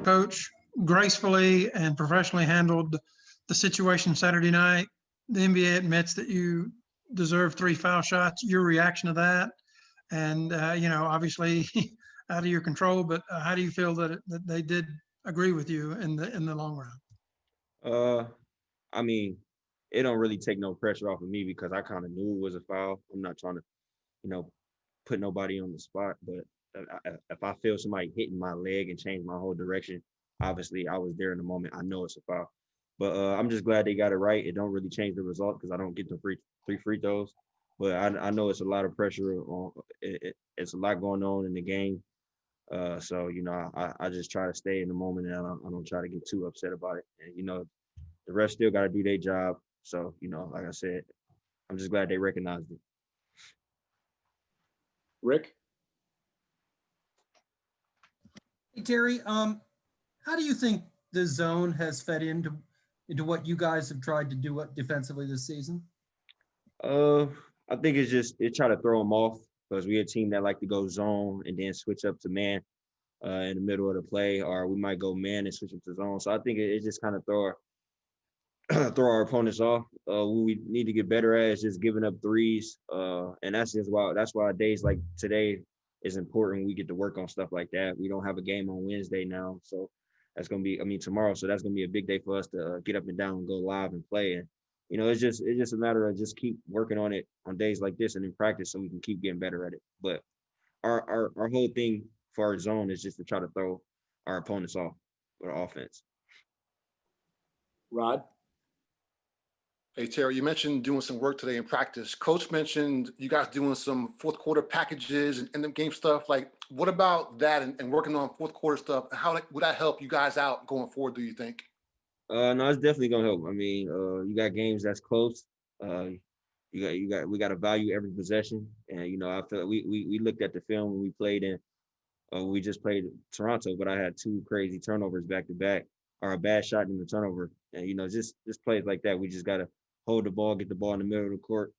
coach gracefully and professionally handled the situation Saturday night. The NBA admits that you deserve 3 foul shots. Your reaction to that, and obviously out of your control, but how do you feel that they did agree with you in the long run? I mean, it don't really take no pressure off of me because I kind of knew it was a foul. I'm not trying to, put nobody on the spot, but if I feel somebody hitting my leg and change my whole direction, obviously I was there in the moment. I know it's a foul, but I'm just glad they got it right. It don't really change the result because I don't get the three free throws, but I know it's a lot of pressure on. It's a lot going on in the game, so I just try to stay in the moment and I don't try to get too upset about it. And the rest still got to do their job. So like I said, I'm just glad they recognized it. Rick? Hey, Terry, how do you think the zone has fed into what you guys have tried to do defensively this season? I think it try to throw them off because we're a team that like to go zone and then switch up to man in the middle of the play, or we might go man and switch up to zone. So I think it just kind of throw our opponents off. What we need to get better at is just giving up threes, and that's why days like today is important. We get to work on stuff like that. We don't have a game on Wednesday now, so that's gonna be tomorrow. So that's gonna be a big day for us to get up and down and go live and play. And it's just a matter of just keep working on it on days like this and in practice, so we can keep getting better at it. But our whole thing for our zone is just to try to throw our opponents off with our offense. Rod? Hey, Terry, you mentioned doing some work today in practice. Coach mentioned you guys doing some fourth quarter packages and end of game stuff. Like, what about that and working on fourth quarter stuff? How would that help you guys out going forward, do you think? No, it's definitely gonna help. I mean, you got games that's close. We got to value every possession. And I feel like we looked at the film when we played we just played Toronto, but I had 2 crazy turnovers back to back, or a bad shot in the turnover. And just plays like that, we just gotta hold the ball, get the ball in the middle of the court,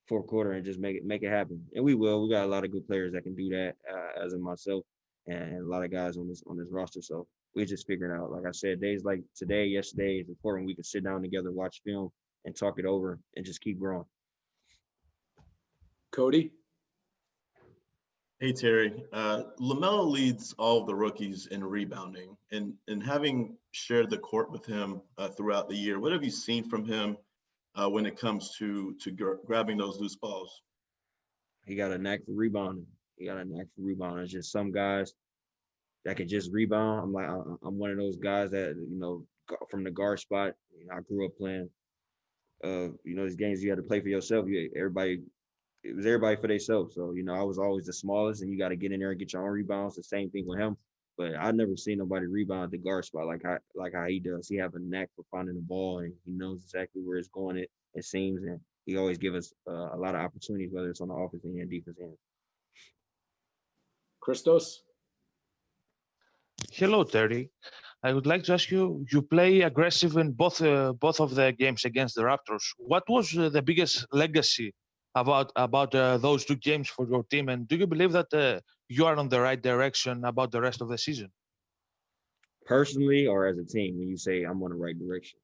fourth quarter, and just make it happen. And we will. We got a lot of good players that can do that, as in myself, and a lot of guys on this roster. So we're just figuring out. Like I said, days like today, yesterday is important. We can sit down together, watch film, and talk it over, and just keep growing. Cody? Hey, Terry. LaMelo leads all of the rookies in rebounding. And having shared the court with him throughout the year, what have you seen from him when it comes to grabbing those loose balls? He got a knack for rebounding. It's just some guys that can just rebound. I'm one of those guys that, from the guard spot, I grew up playing. These games you had to play for yourself. It was everybody for themselves. So, I was always the smallest, and you got to get in there and get your own rebounds. The same thing with him. But I never seen nobody rebound at the guard spot like how he does. He have a knack for finding the ball, and he knows exactly where it's going, it seems. And he always give us a lot of opportunities, whether it's on the offensive end, defensive end. Christos? Hello, Terry. I would like to ask you, you play aggressive in both of the games against the Raptors. What was the biggest legacy about those 2 games for your team? And do you believe that you are on the right direction about the rest of the season? Personally, or as a team, when you say I'm on the right direction?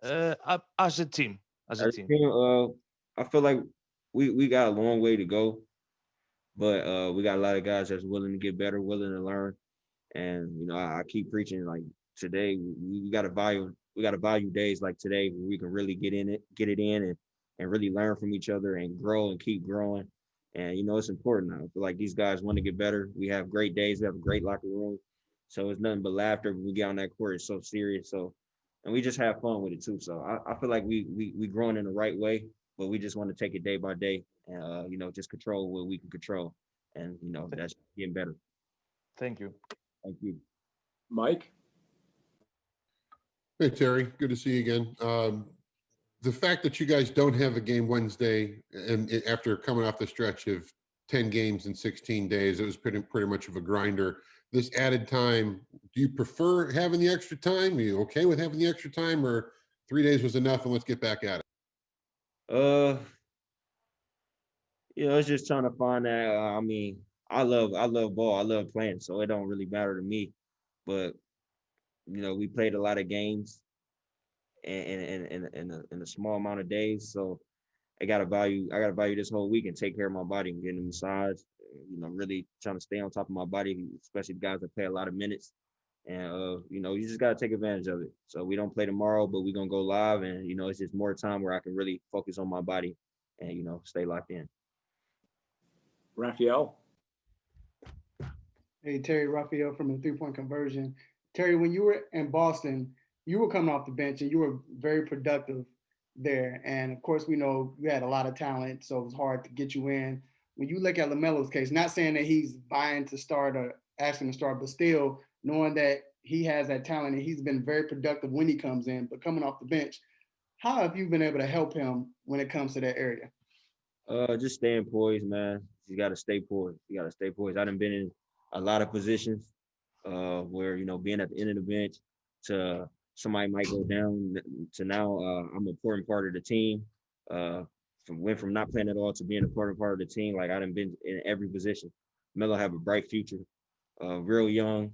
As a team. As a team. I feel like we got a long way to go, but we got a lot of guys that's willing to get better, willing to learn. And I keep preaching, like, today we got to value days like today where we can really get it in and really learn from each other and grow and keep growing. And it's important. I feel like these guys want to get better. We have great days. We have a great locker room, so it's nothing but laughter when we get on that court. It's so serious. So, and we just have fun with it too. So I feel like we growing in the right way, but we just want to take it day by day and just control what we can control, and that's getting better. Thank you. Thank you. Mike? Hey, Terry. Good to see you again. The fact that you guys don't have a game Wednesday, and after coming off the stretch of 10 games in 16 days, it was pretty much of a grinder. This added time, do you prefer having the extra time? Are you okay with having the extra time, or 3 days was enough and let's get back at it? It's just trying to find that. I love ball. I love playing, so it don't really matter to me. But we played a lot of games in a small amount of days. So I gotta value this whole week and take care of my body and getting a massage. Really trying to stay on top of my body, especially the guys that play a lot of minutes. And you just gotta take advantage of it. So we don't play tomorrow, but we're gonna go live, and it's just more time where I can really focus on my body and stay locked in. Raphael? Hey, Terry Raphael from the 3-point conversion. Terry, when you were in Boston, you were coming off the bench and you were very productive there. And of course, we know you had a lot of talent, so it was hard to get you in. When you look at LaMelo's case, not saying that he's vying to start or asking to start, but still knowing that he has that talent and he's been very productive when he comes in, but coming off the bench, how have you been able to help him when it comes to that area? Just staying poised, man. You gotta stay poised. I done been in a lot of positions where being at the end of the bench to somebody might go down to now I'm an important part of the team. From not playing at all to being an important part of the team. Like I done been in every position. Melo have a bright future. Real young.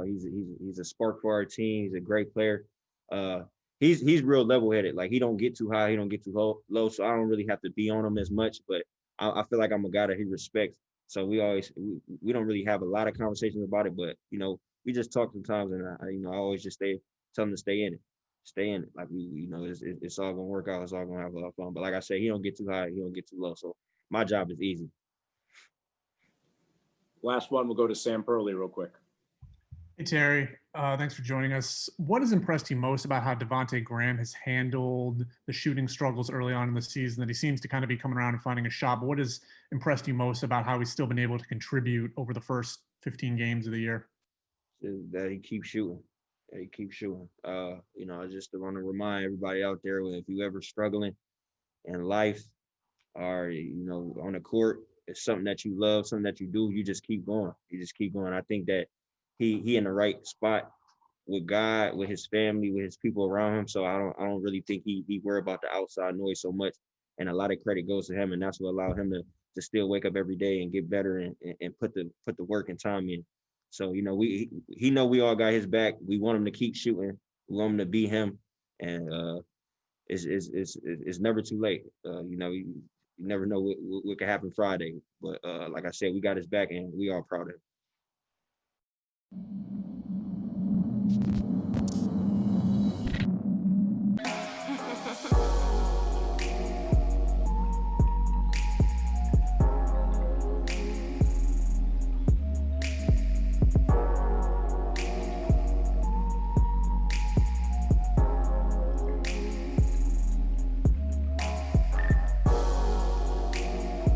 He's a spark for our team. He's a great player. He's real level-headed. Like he don't get too high, he don't get too low. So I don't really have to be on him as much. But I feel like I'm a guy that he respects. So we don't really have a lot of conversations about it. But we just talk sometimes, and I always just tell him to stay in it. Like it's all gonna work out. It's all gonna have a lot of fun. But like I said, he don't get too high, he don't get too low. So my job is easy. Last one, we'll go to Sam Perley real quick. Hey, Terry. Thanks for joining us. What has impressed you most about how Devontae Graham has handled the shooting struggles early on in the season, that he seems to kind of be coming around and finding a shot? But what has impressed you most about how he's still been able to contribute over the first 15 games of the year? That he keeps shooting. I just want to remind everybody out there, if you ever struggling in life or, on the court, it's something that you love, something that you do, you just keep going. I think that he in the right spot with God, with his family, with his people around him. So I don't really think he worry about the outside noise so much. And a lot of credit goes to him, and that's what allowed him to still wake up every day and get better and put the work and time in. So we all got his back. We want him to keep shooting. We want him to be him, and it's never too late. You never know what could happen Friday. But like I said, we got his back, and we are proud of him.